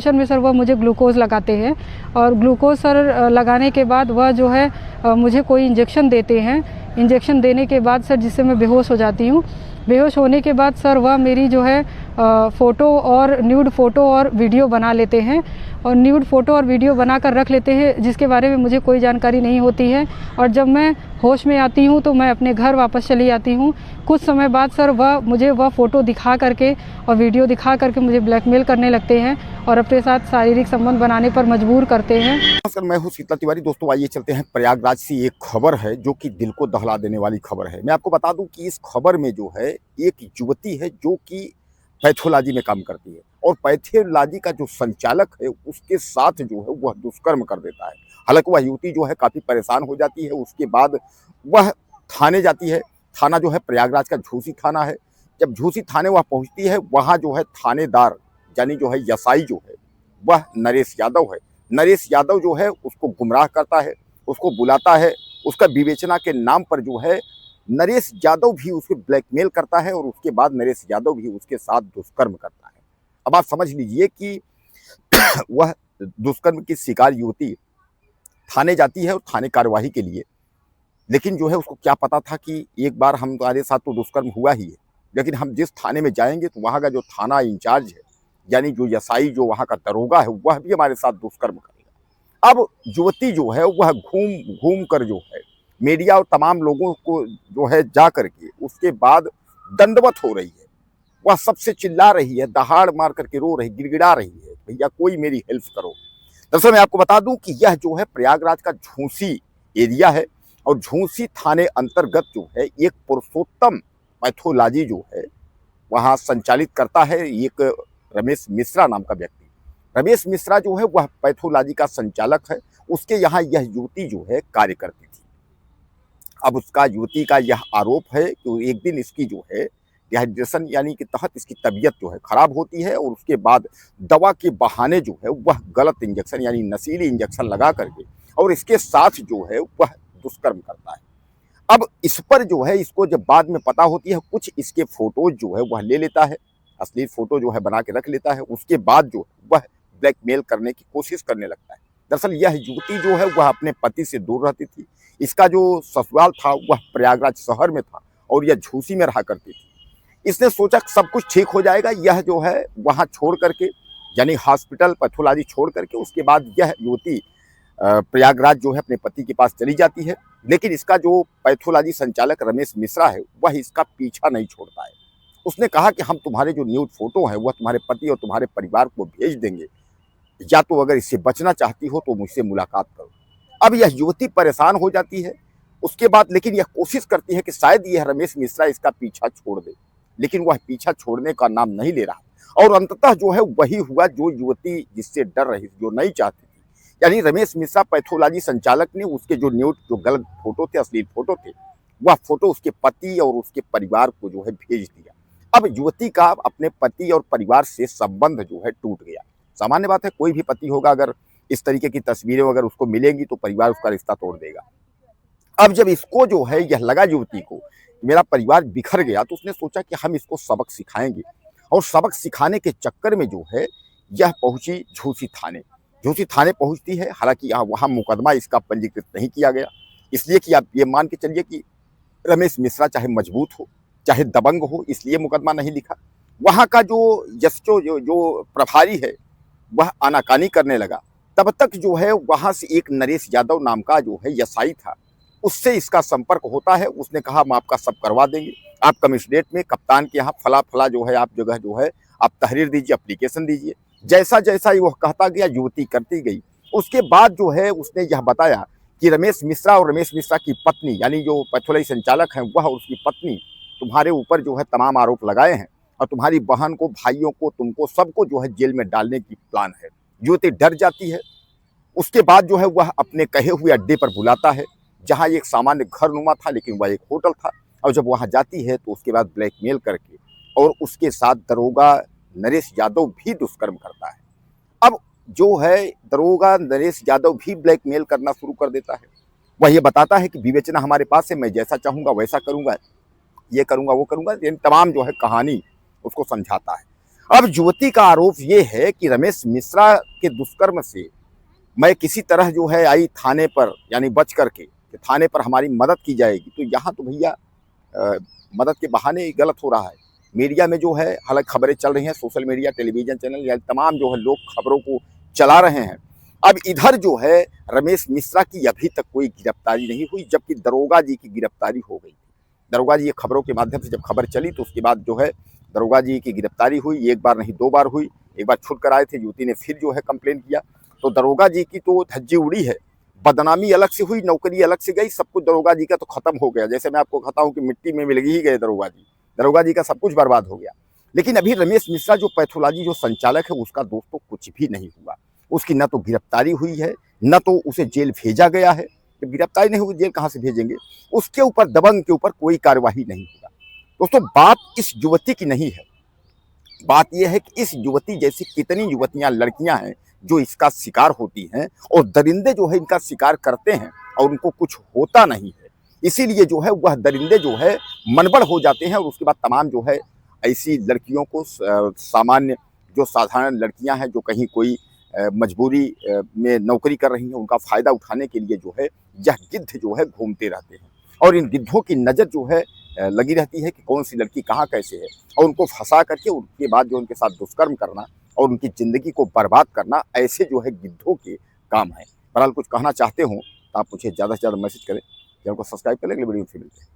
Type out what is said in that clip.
Injection में sir वह मुझे ग्लूकोज़ लगाते हैं और ग्लूकोज़ सर लगाने के बाद वह जो है मुझे कोई इंजेक्शन देते हैं। इंजेक्शन देने के बाद सर जिससे मैं बेहोश हो जाती हूँ। बेहोश होने के बाद सर वह मेरी जो है फ़ोटो और न्यूड फ़ोटो और वीडियो बना लेते हैं और न्यूड फ़ोटो और वीडियो बनाकर रख लेते हैं, जिसके बारे में मुझे कोई जानकारी नहीं होती है। और जब मैं होश में आती हूँ तो मैं अपने घर वापस चली आती हूँ। कुछ समय बाद सर मुझे वह फ़ोटो दिखा करके और वीडियो दिखा करके मुझे ब्लैकमेल करने लगते हैं और अपने साथ शारीरिक संबंध बनाने पर मजबूर करते हैं। नमस्कार, मैं हूं शीतल तिवारी। दोस्तों आइए चलते हैं प्रयागराज से। एक खबर है जो कि दिल को दहला देने वाली खबर है। मैं आपको बता दूं कि इस खबर में जो है एक युवती है जो कि पैथोलॉजी में काम करती है और पैथोलॉजी का जो संचालक है उसके साथ जो है वह दुष्कर्म कर देता है। हालांकि वह युवती जो है काफ़ी परेशान हो जाती है। उसके बाद वह थाने जाती है। थाना जो है प्रयागराज का झूसी थाना है। जब झूसी थाने वह पहुँचती है, वहाँ जो है थानेदार यानी जो है एसआई जो है वह नरेश यादव है। नरेश यादव जो है उसको गुमराह करता है, उसको बुलाता है। उसका विवेचना के नाम पर जो है नरेश यादव भी उसे ब्लैकमेल करता है और उसके बाद नरेश यादव भी उसके साथ दुष्कर्म करता है। अब आप समझ लीजिए कि वह दुष्कर्म की शिकार युवती थाने जाती है और थाने कार्यवाही के लिए, लेकिन जो है उसको क्या पता था कि एक बार हमारे साथ तो दुष्कर्म हुआ ही है, लेकिन हम जिस थाने में जाएंगे तो वहाँ का जो थाना इंचार्ज है यानी जो एसआई जो वहाँ का दरोगा है वह भी हमारे साथ दुष्कर्म करेगा। अब युवती जो है वह घूम घूम कर जो है मीडिया और तमाम लोगों को जो है जा करके उसके बाद दंडवत हो रही है। वह सबसे चिल्ला रही है, दहाड़ मार करके रो रही, गिड़गिड़ा रही है, भैया कोई मेरी हेल्प करो। दरअसल मैं आपको बता दूं कि यह जो है प्रयागराज का झूसी एरिया है और झूसी थाने अंतर्गत जो है एक पुरुषोत्तम पैथोलॉजी जो है वहाँ संचालित करता है एक रमेश मिश्रा नाम का व्यक्ति। रमेश मिश्रा जो है वह पैथोलॉजी का संचालक है। उसके यहाँ यह युवती जो है कार्य करती थी। अब उसका युवती का यह आरोप है कि एक दिन इसकी जो है डिहाइड्रेशन यानी कि तहत इसकी तबीयत जो है खराब होती है और उसके बाद दवा के बहाने जो है वह गलत इंजेक्शन यानी नशीली इंजेक्शन लगा करके और इसके साथ जो है वह दुष्कर्म करता है। अब इस पर जो है इसको जब बाद में पता होती है, कुछ इसके फोटोज जो है वह ले लेता है, असली फोटो जो है बना के रख लेता है। उसके बाद जो वह ब्लैकमेल करने की कोशिश करने लगता है। दरअसल यह युवती जो है वह अपने पति से दूर रहती थी। इसका जो ससुराल था वह प्रयागराज शहर में था और यह झूसी में रहा करती थी। इसने सोचा सब कुछ ठीक हो जाएगा, यह जो है वहाँ छोड़ करके यानी हॉस्पिटल पैथोलॉजी छोड़ करके उसके बाद यह युवती प्रयागराज जो है अपने पति के पास चली जाती है। लेकिन इसका जो पैथोलॉजी संचालक रमेश मिश्रा है वह इसका पीछा नहीं छोड़ता है। उसने कहा कि हम तुम्हारे जो न्यूड फोटो है वह तुम्हारे पति और तुम्हारे परिवार को भेज देंगे, या तो अगर इससे बचना चाहती हो तो मुझसे मुलाकात करो। अब यह युवती परेशान हो जाती है। उसके बाद लेकिन यह कोशिश करती है कि शायद यह रमेश मिश्रा इसका पीछा छोड़ दे, लेकिन वह पीछा छोड़ने का नाम नहीं ले रहा और अंततः जो है वही हुआ जो युवती जिससे डर रही, जो नहीं चाहती थी। यानी रमेश मिश्रा पैथोलॉजी संचालक ने उसके जो न्यूड जो गलत फोटो थे, अश्लील फोटो थे, वह फोटो उसके पति और उसके परिवार को जो है भेज दिया। अब युवती का अपने पति और परिवार से संबंध जो है टूट गया। सामान्य बात है, कोई भी पति होगा अगर इस तरीके की तस्वीरें अगर उसको मिलेंगी तो परिवार उसका रिश्ता तोड़ देगा। अब जब इसको जो है यह लगा युवती को मेरा परिवार बिखर गया, तो उसने सोचा कि हम इसको सबक सिखाएंगे और सबक सिखाने के चक्कर में जो है यह पहुंची झूसी थाने। झूसी थाने पहुंचती है। हालांकि वहाँ मुकदमा इसका पंजीकृत नहीं किया गया, इसलिए कि आप ये मान के चलिए कि रमेश मिश्रा चाहे मजबूत हो चाहे दबंग हो, इसलिए मुकदमा नहीं लिखा। वहाँ का जो एसएचओ जो प्रभारी है वह आनाकानी करने लगा। तब तक जो है वहाँ से एक नरेश यादव नाम का जो है एसआई था, उससे इसका संपर्क होता है। उसने कहा हम आपका सब करवा देंगे, आप कमिश्नरेट में कप्तान के यहाँ फला फला जो है आप जगह जो है आप तहरीर दीजिए, एप्लीकेशन दीजिए। जैसा जैसा वह कहता गया युवती करती गई। उसके बाद जो है उसने यह बताया कि रमेश मिश्रा और रमेश मिश्रा की पत्नी यानी जो पैथोलॉजी संचालक हैं वह और उसकी पत्नी तुम्हारे ऊपर जो है तमाम आरोप लगाए हैं और तुम्हारी बहन को, भाइयों को, तुमको सबको जो है जेल में डालने की प्लान है। युवती डर जाती है। उसके बाद जो है वह अपने कहे हुए अड्डे पर बुलाता है जहाँ एक सामान्य घर नुमा था लेकिन वह एक होटल था। और जब वहाँ जाती है तो उसके बाद ब्लैकमेल करके और उसके साथ दरोगा नरेश यादव भी दुष्कर्म करता है। अब जो है दरोगा नरेश यादव भी ब्लैकमेल करना शुरू कर देता है। वह ये बताता है कि विवेचना हमारे पास है, मैं जैसा चाहूँगा वैसा करूँगा, ये करूँगा वो करूँगा, यानी तमाम जो है कहानी उसको समझाता है। अब युवती का आरोप ये है कि रमेश मिश्रा के दुष्कर्म से मैं किसी तरह जो है आई थाने पर, यानी बच करके कि थाने पर हमारी मदद की जाएगी। तो यहाँ तो भैया मदद के बहाने ही गलत हो रहा है। मीडिया में जो है हालांकि खबरें चल रही हैं, सोशल मीडिया, टेलीविजन चैनल या तमाम जो है लोग खबरों को चला रहे हैं। अब इधर जो है रमेश मिश्रा की अभी तक कोई गिरफ्तारी नहीं हुई, जबकि दरोगा जी की गिरफ्तारी हो गई। दरोगा जी ये खबरों के माध्यम से जब खबर चली तो उसके बाद जो है दरोगा जी की गिरफ्तारी हुई। एक बार नहीं 2 बार हुई। एक बार छूट कर आए थे, युवती ने फिर जो है कंप्लेन किया। तो दरोगा जी की तो धज्जी उड़ी है, बदनामी अलग से हुई, नौकरी अलग से गई, सब कुछ दरोगा जी का तो खत्म हो गया। जैसे मैं आपको कहता हूँ कि मिट्टी में मिल ही गए दरोगा जी का सब कुछ बर्बाद हो गया। लेकिन अभी रमेश मिश्रा जो पैथोलॉजी जो संचालक है उसका दोस्तों कुछ भी नहीं हुआ। उसकी न तो गिरफ्तारी हुई है, न तो उसे जेल भेजा गया है। जब गिरफ्तारी नहीं हुई जेल कहाँ से भेजेंगे? उसके ऊपर, दबंग के ऊपर कोई कार्यवाही नहीं हुआ। दोस्तों बात इस युवती की नहीं है, बात यह है कि इस युवती जैसी कितनी युवतियां, लड़कियां हैं जो इसका शिकार होती हैं, और दरिंदे जो है इनका शिकार करते हैं और उनको कुछ होता नहीं है। इसीलिए जो है वह दरिंदे जो है मनबड़ हो जाते हैं, और उसके बाद तमाम जो है ऐसी लड़कियों को, सामान्य जो साधारण लड़कियां हैं जो कहीं कोई मजबूरी में नौकरी कर रही हैं, उनका फायदा उठाने के लिए जो है यह गिद्ध जो है घूमते रहते हैं। और इन गिद्धों की नज़र जो है लगी रहती है कि कौन सी लड़की कहाँ कैसे है, और उनको फंसा करके उनके बाद जो उनके साथ दुष्कर्म करना और उनकी ज़िंदगी को बर्बाद करना, ऐसे जो है गिद्धों के काम है। बहरहाल कुछ कहना चाहते हो तो आप मुझे ज़्यादा से ज़्यादा मैसेज करें, चैनल को सब्सक्राइब करें। अगले वीडियो में फिर मिलते हैं।